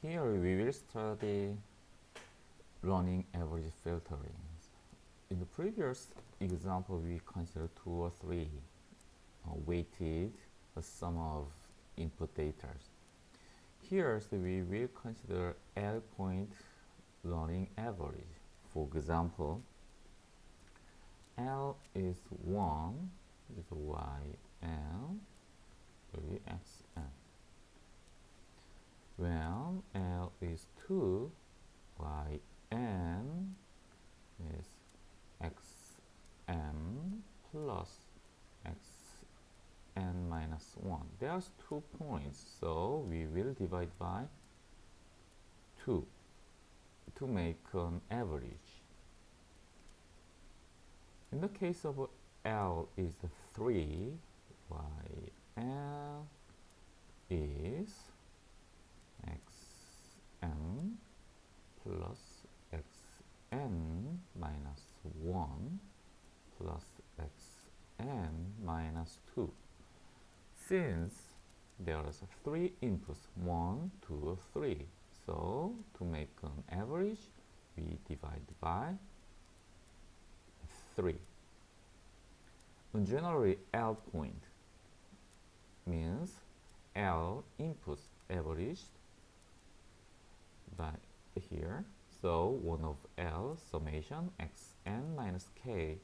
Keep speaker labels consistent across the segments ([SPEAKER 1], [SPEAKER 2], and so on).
[SPEAKER 1] Here we will study running average filtering. In the previous example, we considered 2 or 3 weighted sum of input data. Here we will consider L point running average. For example, L is 1, is YL, will be XN. When L is 2, YN is XM plus XN minus 1. There's 2 points, so we will divide by 2 to make an average. In the case of L is 3, YL is XM plus XN minus 1 plus XN minus 2. Since there are 3 inputs, 1, 2, 3, so to make an average, we divide by 3. And generally, L point means L inputs averaged by here. So 1 of L summation xn minus k,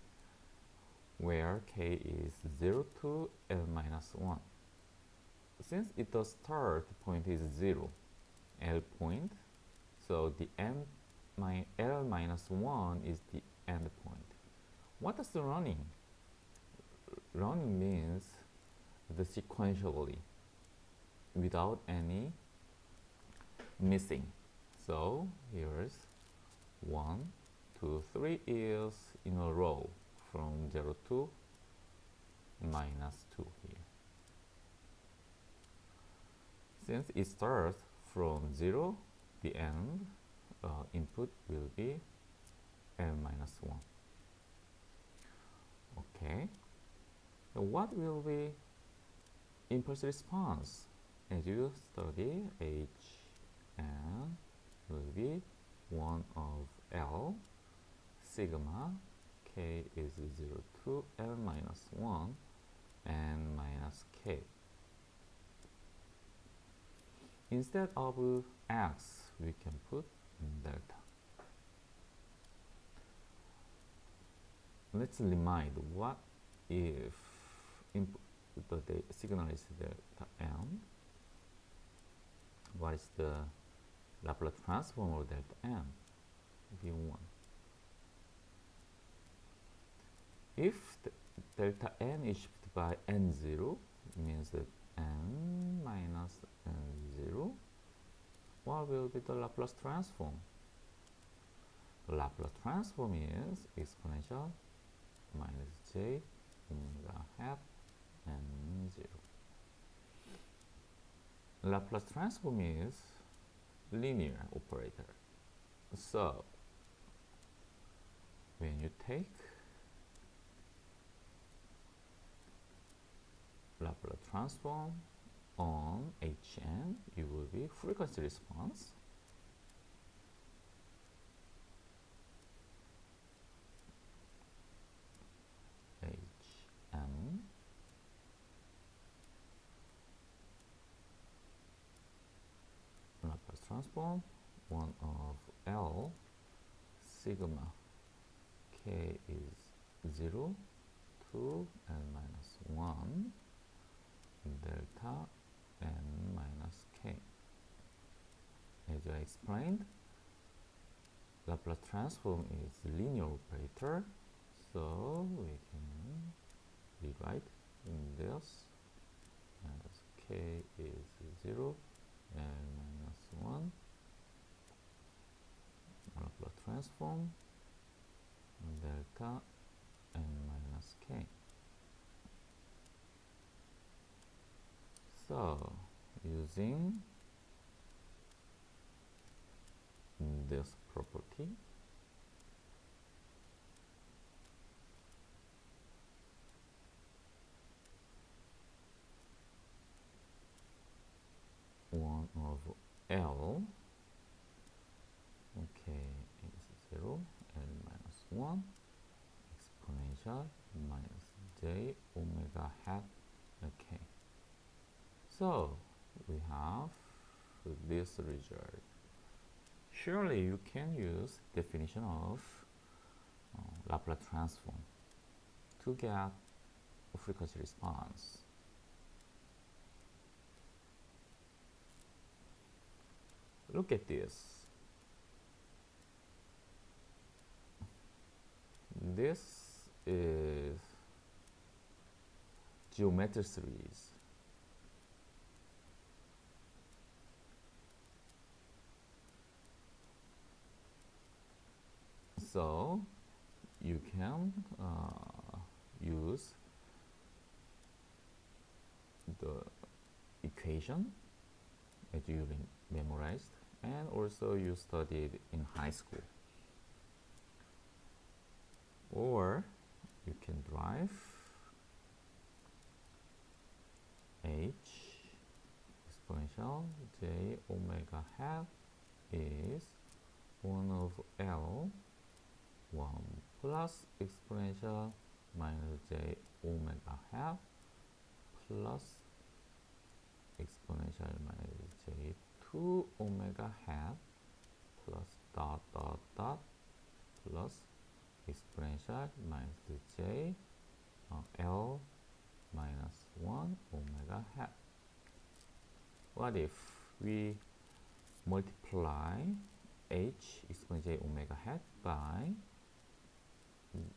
[SPEAKER 1] where k is 0 to L minus 1. Since the start point is 0, L point, so the L minus 1 is the end point. What is the running? Running means the sequentially, without any missing. So here's 1, 2, 3 is in a row from 0 to minus 2 here. Since it starts from 0, the end input will be L minus 1. Okay. So what will be impulse response? As you study, Hn will be 1 of L sigma k is 0 to L minus 1 and minus k. Instead of x, we can put delta. Let's remind, what if the signal is delta m? What is the Laplace transform of delta m? V1. If the delta n is shifted by n0, it means that n minus n0, what will be the Laplace transform? The Laplace transform is exponential minus j omega hat n0. Laplace transform is linear operator. So when you take Laplace transform on Hn, you will be frequency response Hm Laplace transform 1 of L sigma k is 0 to L minus 1 delta n minus k. As I explained, Laplace transform is linear operator, so we can rewrite in this as k is 0, L minus 1, Laplace transform delta n minus k. So using this property, one of L 1 exponential minus j omega hat. Okay, so we have this result. Surely you can use definition of Laplace transform to get a frequency response. Look at this. This is geometric series. So you can use the equation that you memorized and also you studied in high school, or you can derive h exponential j omega hat is 1 over L 1 plus exponential minus j omega hat plus exponential minus j2 omega hat plus dot dot dot plus exponential minus j L minus 1 omega hat. What if we multiply h exponential j omega hat by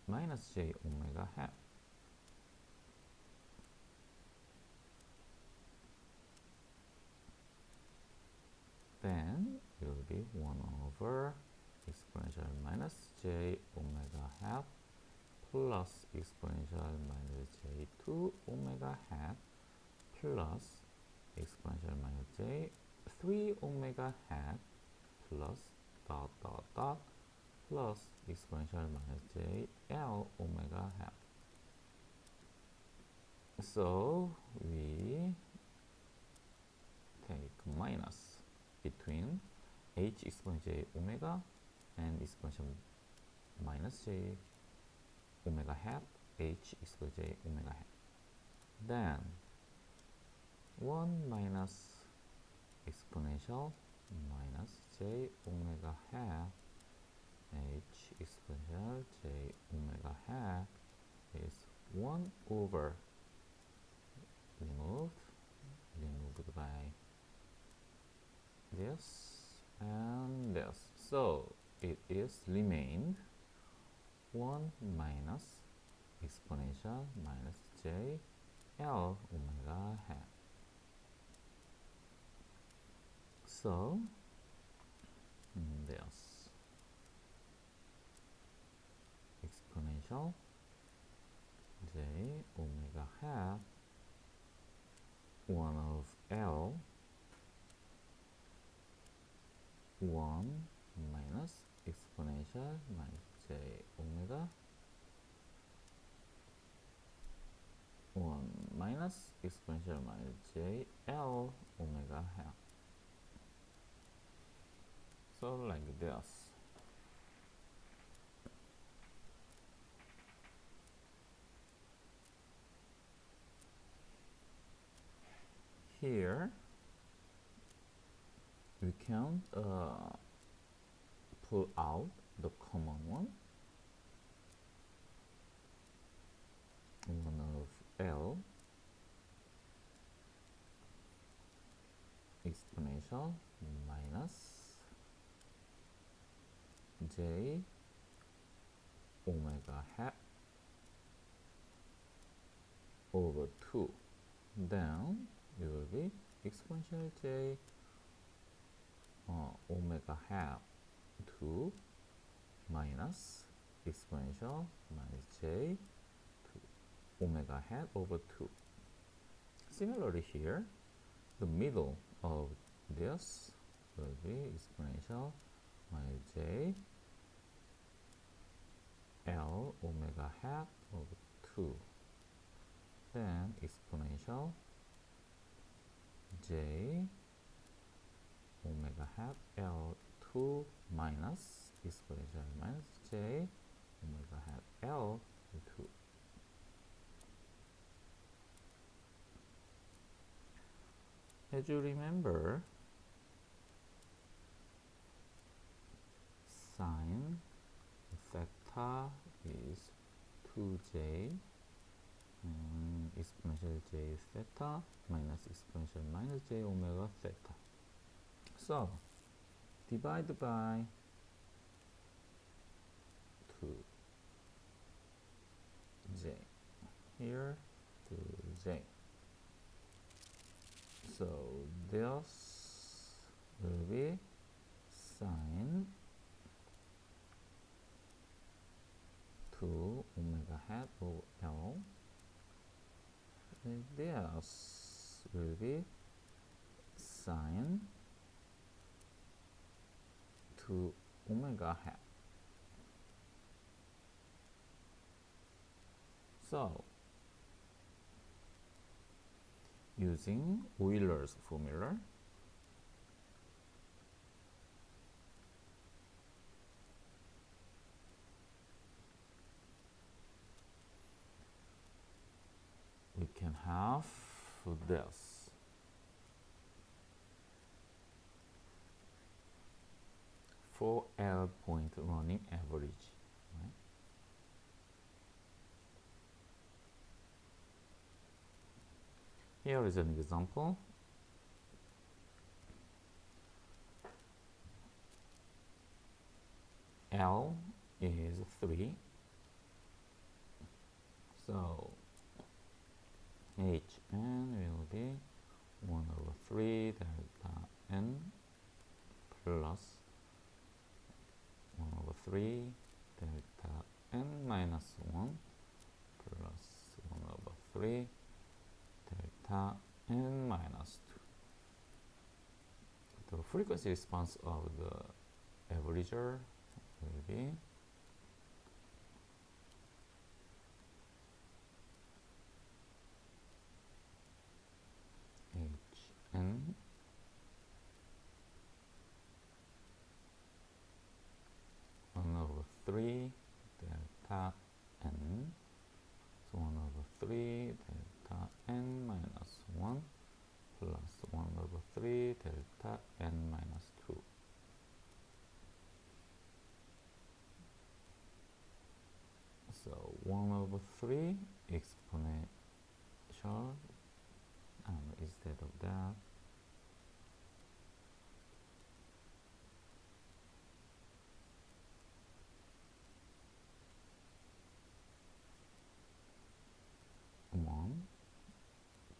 [SPEAKER 1] minus j omega hat? Then it will be 1 over exponential minus j omega hat plus exponential minus j2 omega hat plus exponential minus j3 omega hat plus dot dot dot plus exponential minus jl omega hat. So we take minus between h exponential j omega and exponential minus j omega hat h exponential j omega hat. Then 1 minus exponential minus j omega hat h exponential j omega hat is 1 over removed by this and this. So it is remained 1 minus exponential minus j L omega hat. So this exponential j omega hat 1 of L 1 minus exponential minus j omega 1 minus exponential minus j L omega hat. So like this. Here we can pull out the common one. 1 of L exponential minus j omega hat over 2. Then it will be exponential j omega hat 2 minus exponential minus j omega hat over 2. Similarly here, the middle of this will be exponential minus j L omega hat over 2. Then exponential j omega hat L2 minus exponential minus j omega hat L to as you remember, sine theta is 2j and exponential j theta minus exponential minus j omega theta. So divide by 2j here, 2j. So this will be sine 2 omega hat of L. And this will be sine 2 omega hat. So using Euler's formula, we can have this. For L point running average, right? Here is an example. L is 3. So Hn will be 1 over 3 delta n plus 1 over 3 delta n minus 1 plus 1 over 3 delta n minus 2. The frequency response of the averager will be Hn 1 over 3 delta n, so 1 over 3 delta n minus 1 plus 1 over 3 delta n minus 2. So 1 over 3 exponential, and instead of that,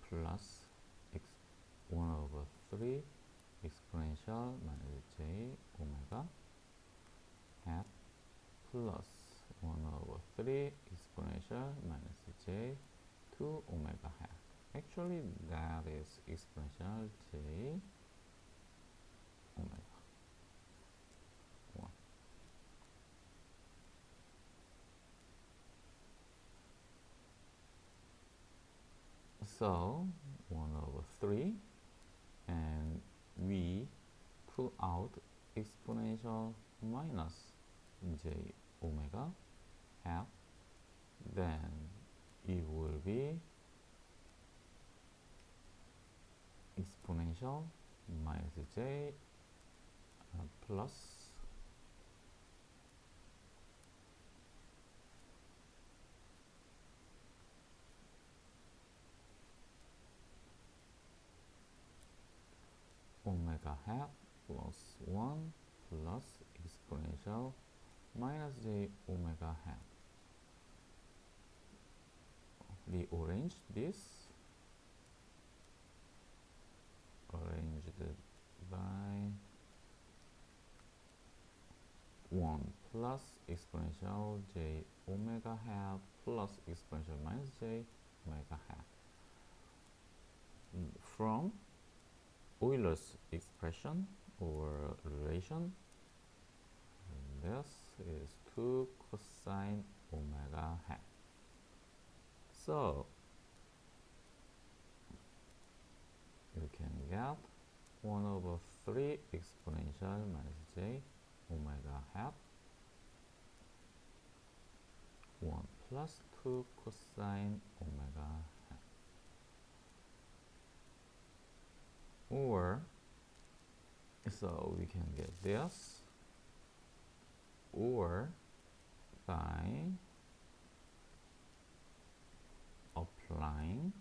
[SPEAKER 1] plus 1 over 3 exponential minus j omega hat plus 1 over 3 exponential minus j 2 omega hat. Actually, that is exponential j omega 1. So 1 over 3, and we pull out exponential minus j omega half, then it will be exponential minus j plus omega half plus 1 plus exponential minus j omega half. Rearrange this, arranged by 1 plus exponential j omega half plus exponential minus j omega half. From Euler's expression or relation, this is 2 cosine omega half. So you can get 1 over 3 exponential minus j omega half plus 2 cosine omega hat. Or, so we can get this, or by applying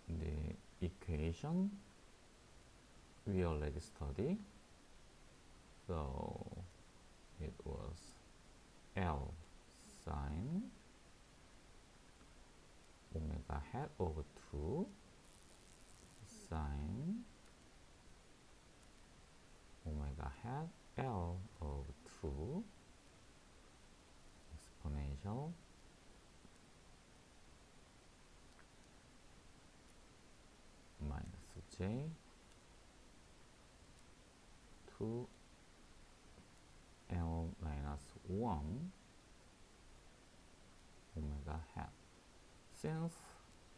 [SPEAKER 1] the equation we already studied. So it was L sine omega hat over 2 sine omega hat L over 2 exponential minus j 2 L minus 1 omega hat. Since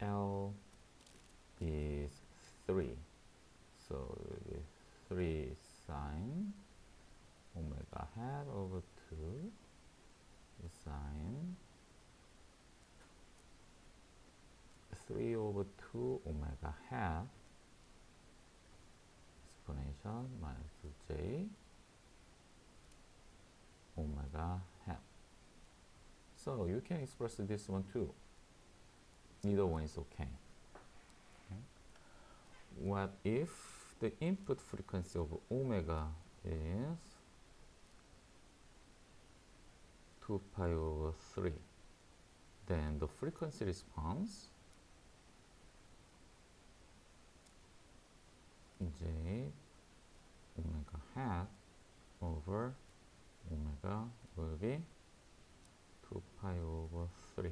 [SPEAKER 1] L is 3, so it will be 3 sine omega hat over 2 sine 3 over 2 omega hat exponential minus j omega hat. So you can express this one too. Either one is okay. What if the input frequency of omega is 2 pi over 3? Then the frequency response j omega hat over omega will be 2 pi over 3.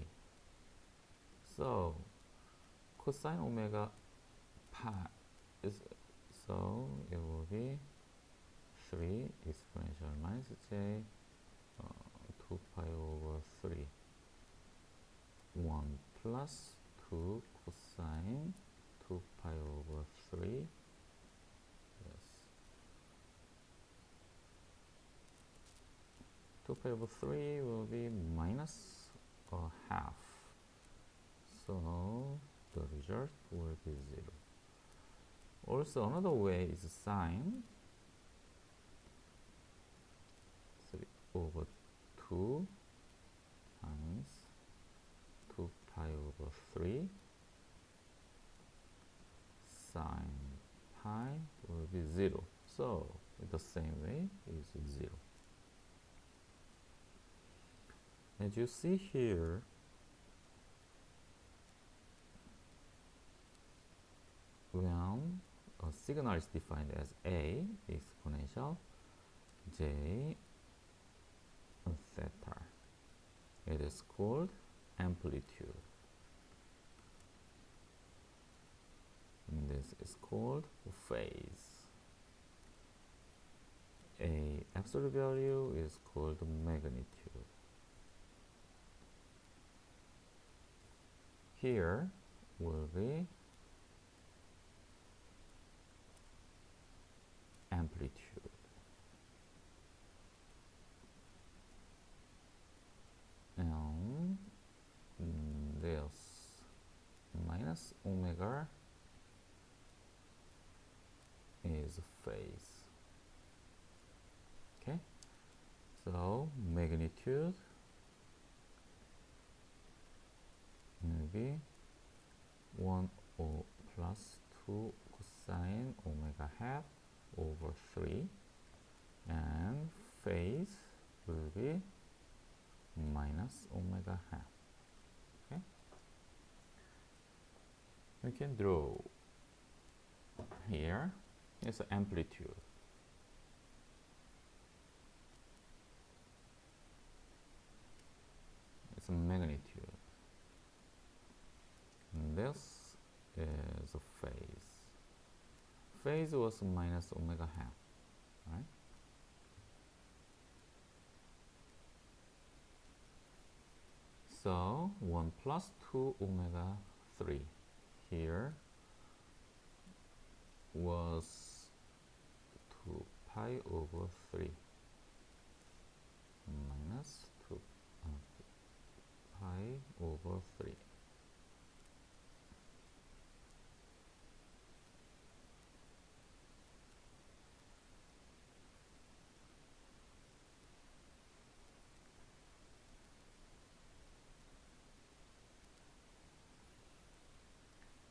[SPEAKER 1] So cosine omega pi is, so it will be 3 exponential minus j 2 pi over 3. 1 plus 2 cosine 2 pi over 3. Yes. 2 pi over 3 will be minus a half. So the result will be 0. Also, another way is sine 3 over 2 times 2 pi over 3 sine pi will be 0. So the same way is 0. As you see here, when a signal is defined as A exponential J theta, it is called amplitude. And this is called phase. A absolute value is called magnitude. Here will be amplitude. And this minus omega is phase. Okay, so magnitude will be 1 plus 2 cosine omega hat over 3, and phase will be minus omega hat. Okay, we can draw here is amplitude. It's a magnitude. And this is a phase. Phase was minus omega hat, right? So 1 plus 2 omega 3 here was 2 pi over 3 minus pi over 3.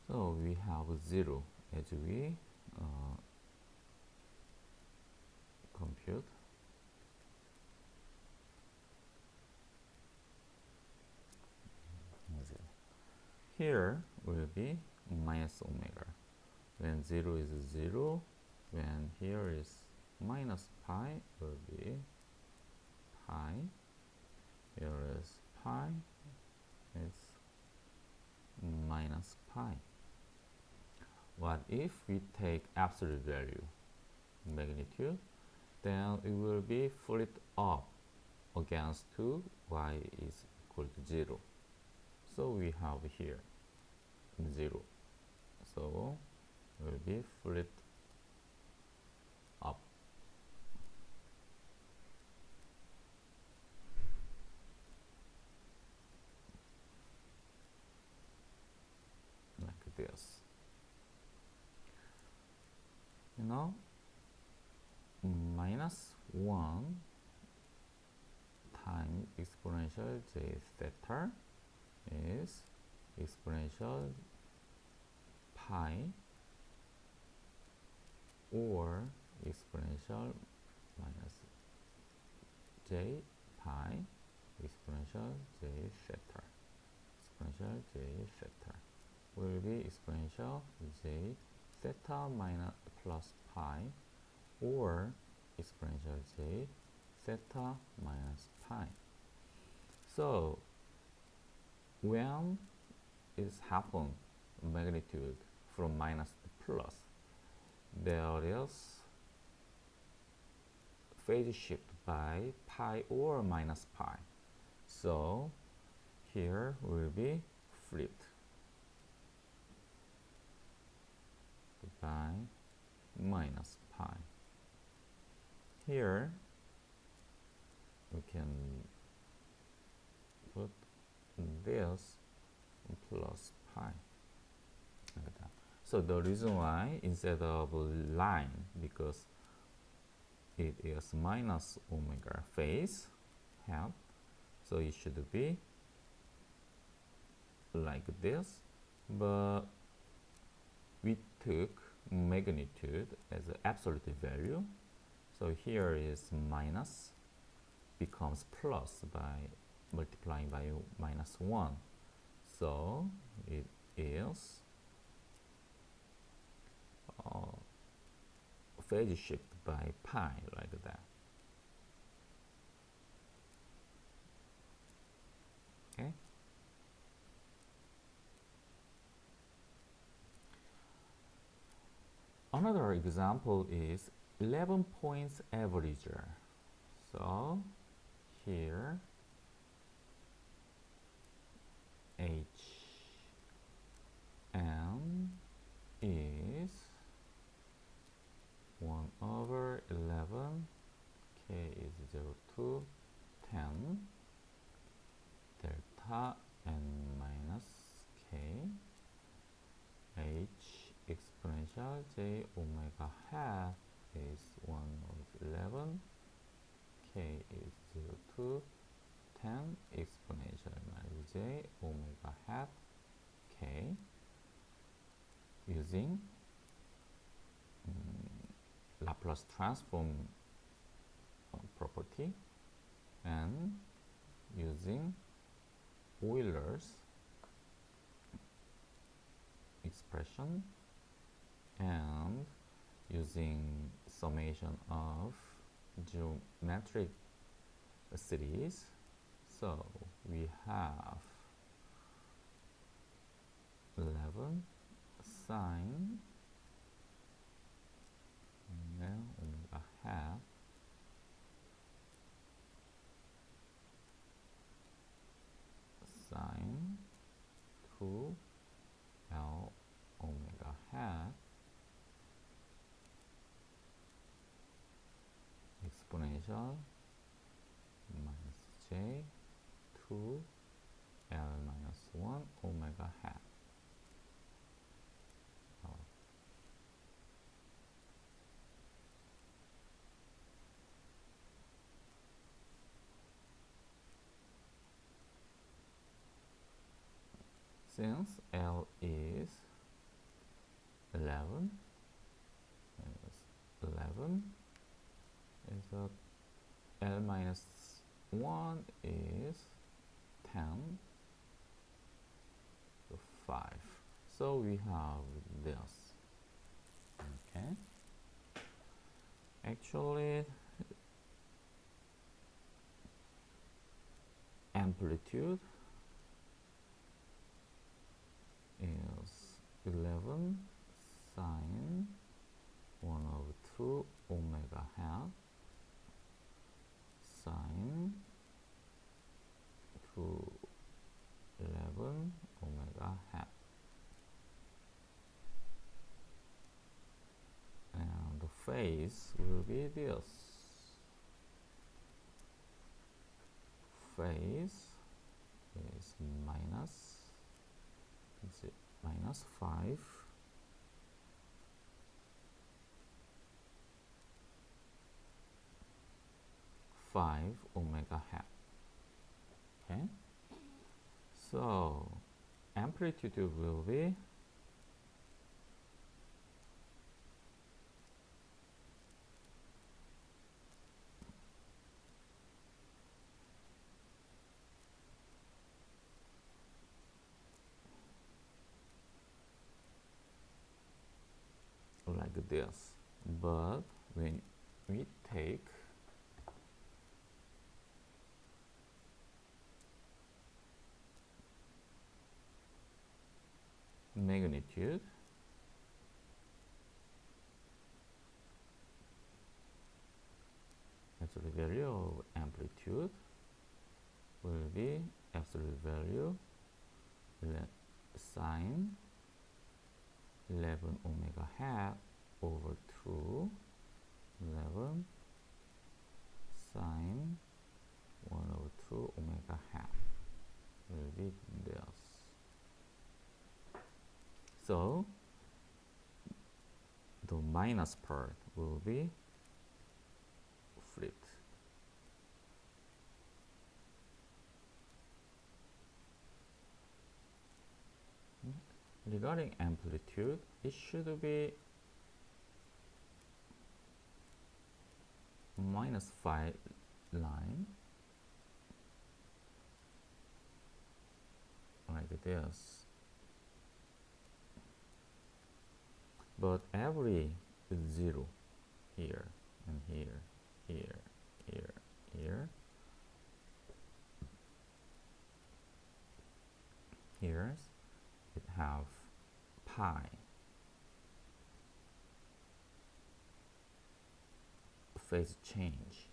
[SPEAKER 1] So we have 0 as we compute. Here will be minus omega. When 0 is 0, when here is minus pi, will be pi. Here is pi, it's minus pi. What if we take absolute value, magnitude, then it will be flipped up against 2, y is equal to 0. So we have here 0. So it will be flipped up. Like this. You know, minus 1 times exponential j theta is exponential pi or exponential minus j pi exponential j theta. Exponential j theta will be exponential j theta minus plus pi or exponential j theta minus pi. So when it happens magnitude from minus to plus, there is phase shift by pi or minus pi. So here will be flipped by minus pi. Here we can put this plus pi like that. So the reason why instead of line, because it is minus omega phase half, so it should be like this, but we took magnitude as an absolute value, so here is minus becomes plus by multiplying by minus 1, so it is phase shift by pi like that. Okay. Another example is 11 points averager. So here h n is 1 over 11, k is 0 to 10, delta n minus k, h exponential j omega half is 1 over 11, k is 0 to 10, exponential minus j omega half k, using Laplace transform property and using Euler's expression and using summation of geometric series. So we have 11 sine omega half sine 2 L omega half exponential minus j 2 L minus 1 omega hat. Oh. Since L is 11, is 11 is a L minus 1 is 10, so 5. So we have this. Okay. Actually, amplitude is 11 sine 1 over 2 omega hat sine 2 11 omega hat. And the phase will be this. Phase is minus 5 omega hat. Okay, so amplitude will be like this, but when we take magnitude, absolute value of amplitude will be absolute value sine 11 omega hat over 2 11 sine 1 over 2 omega hat will be this. So the minus part will be flipped. Regarding amplitude, it should be minus 5 line like this, but every 0 here and here, here, here, here, here it have pi phase change.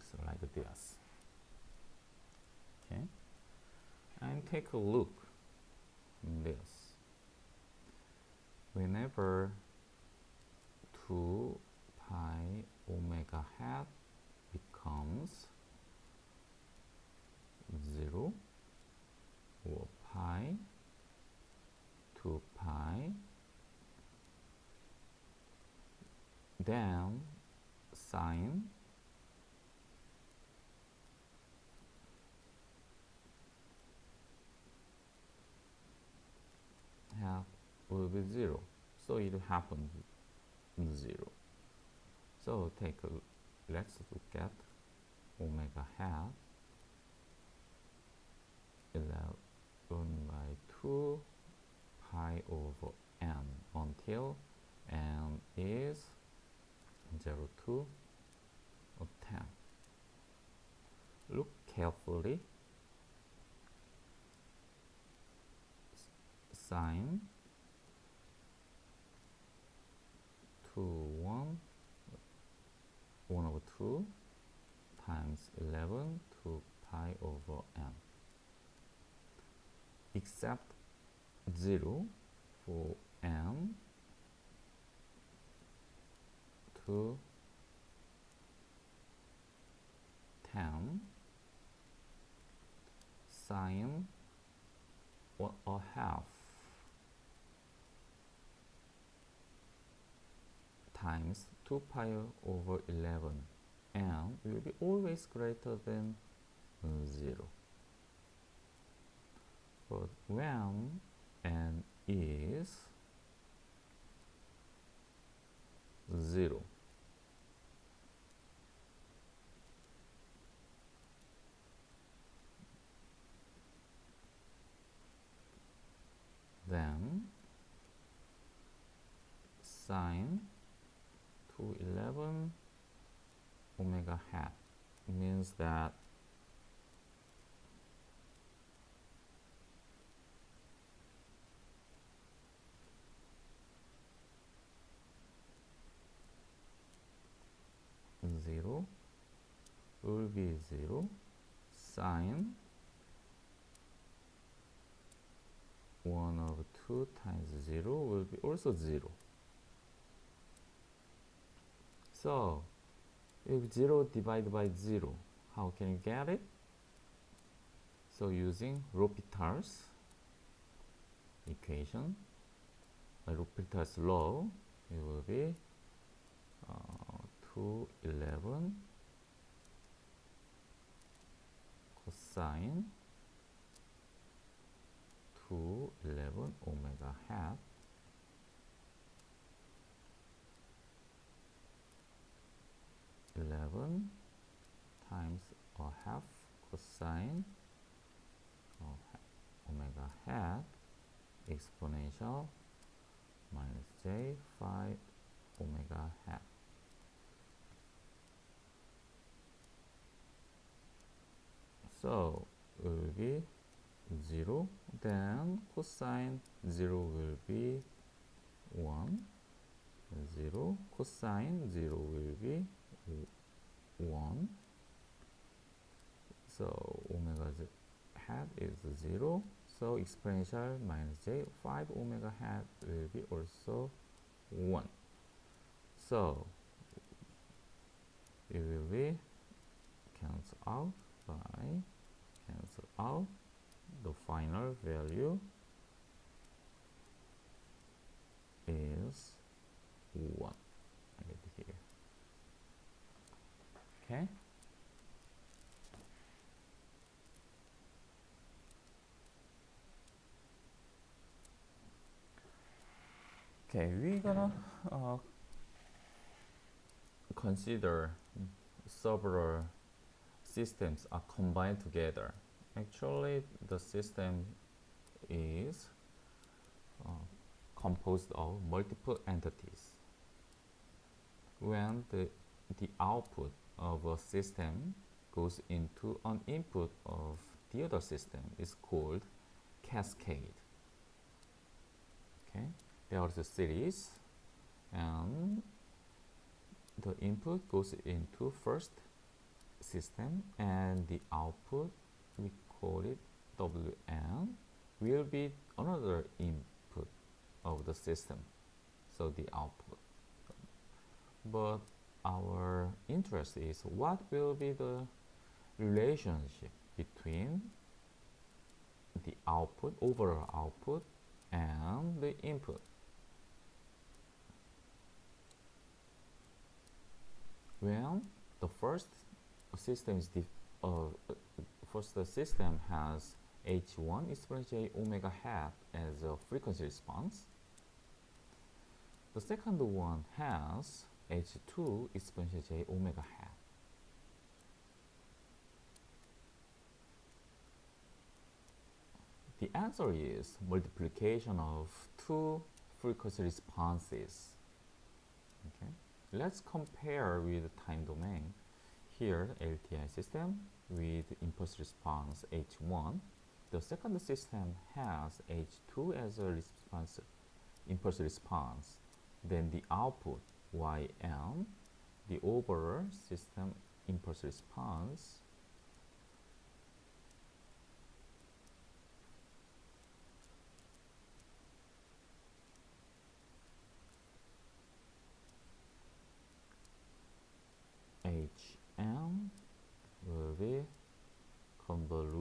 [SPEAKER 1] So like this. Okay, and take a look in this. Whenever 2 pi omega hat becomes 0 or pi 2 pi, then sine hat will be 0, so it happens 0. So let's look at omega hat 11 by 2 pi over n until n is 0 to 10. Look carefully. Sine 1 over 2 times 11 to pi over n, except 0 for n to 10 sine 1/2 times 2 pi over 11, and will be always greater than 0. But when n is 0, then sine 211 omega hat means that zero will be 0, sine 1/2 times 0 will be also 0. So if 0 divided by 0, how can you get it? So using L'Hopital's equation, L'Hopital's law, it will be 211 cosine 211 omega hat times a half cosine omega hat exponential minus j 5 omega hat. So it will be 0, then cosine 0 will be 1, 0, cosine 0 will be 1. So omega hat is 0, so exponential minus j 5 omega hat will be also 1. So it will be cancel out by cancel out. The final value is 1 right here. Okay. Okay, we're gonna consider several systems are combined together. Actually, the system is composed of multiple entities. When the output of a system goes into an input of the other system is called cascade. Okay, there is a series, and the input goes into first system, and the output, we call it Wn, will be another input of the system, so the output. But our interest is what will be the relationship between the output, overall output, and the input. When the first system is first system has h1 exponential j omega hat as a frequency response. The second one has h2 exponential j omega hat. The answer is multiplication of two frequency responses. Okay, let's compare with the time domain. Here, LTI system with impulse response h1. The second system has h2 as a response, impulse response. Then the output ym, the overall system impulse response,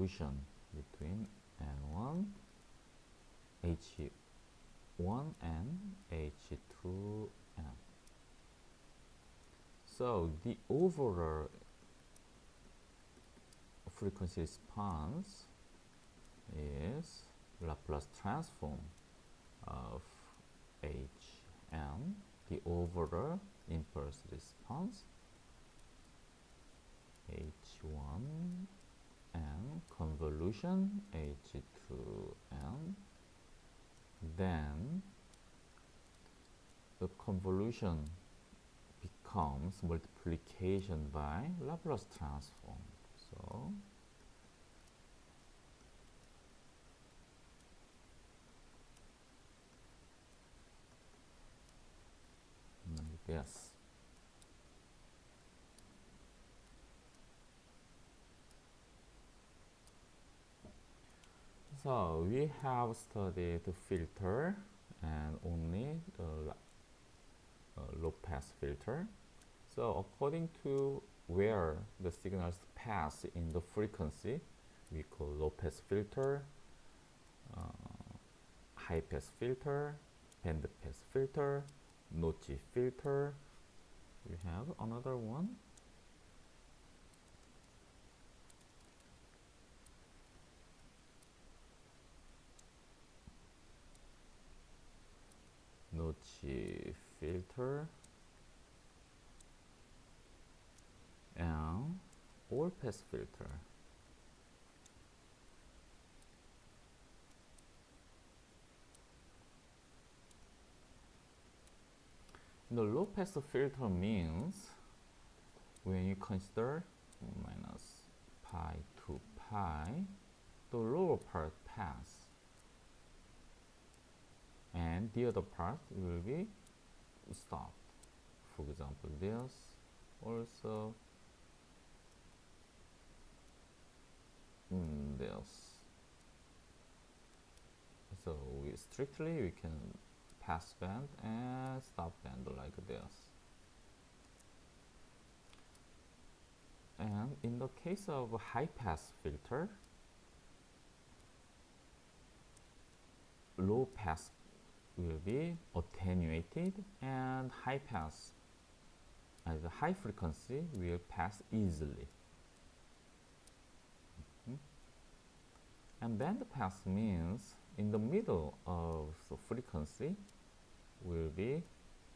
[SPEAKER 1] convolution between N1, H1 and H2n. So the overall frequency response is Laplace transform of Hn, the overall impulse response, H1 and convolution H2n. Then the convolution becomes multiplication by Laplace transform. So like this. So we have studied filter and only the low pass filter. So according to where the signals pass in the frequency, we call low pass filter, high pass filter, band pass filter, notch filter. We have another one. Notch filter and all pass filter. The low pass filter means when you consider minus pi to pi, the lower part pass and the other part will be stopped. For example, this also this. So strictly we can pass band and stop band like this. And in the case of a high pass filter, low pass will be attenuated and high pass as a high frequency will pass easily. And band pass means in the middle of the frequency will be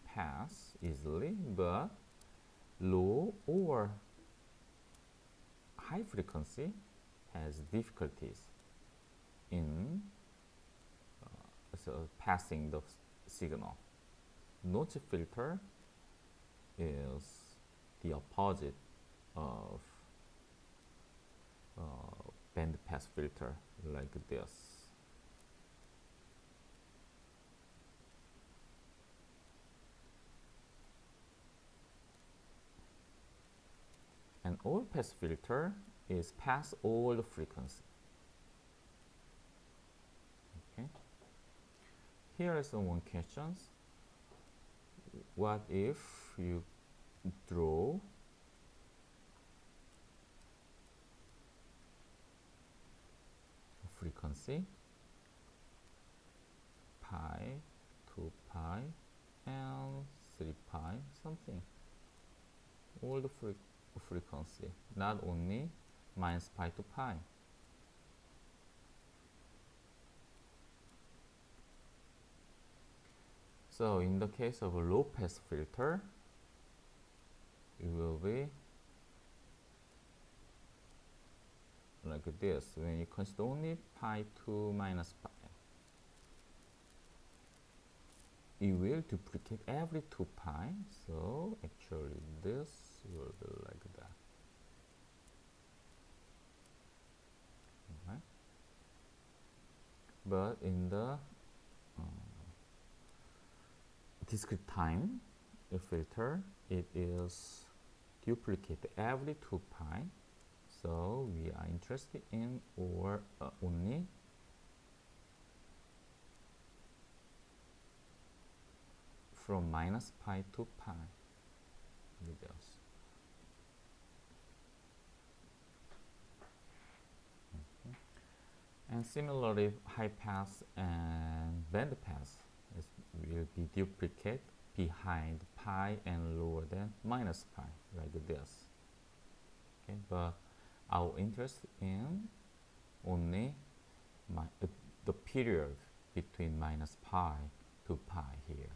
[SPEAKER 1] pass easily, but low or high frequency has difficulties in passing the signal. Notch filter is the opposite of band pass filter like this. And all pass filter is pass all the frequency. Okay. Here is one question. What if you draw frequency pi, 2 pi, and 3 pi something? All the frequency, not only minus pi to pi. So in the case of a low pass filter, it will be like this. When you consider only pi to minus pi, it will duplicate every 2 pi. So actually this will be like that. Okay. But in the discrete time filter, it is duplicate every 2 pi. So we are interested in or only from minus pi to pi. And similarly, high pass and band pass will be duplicate behind pi and lower than minus pi, like this. Okay, but our interest in only the period between minus pi to pi here.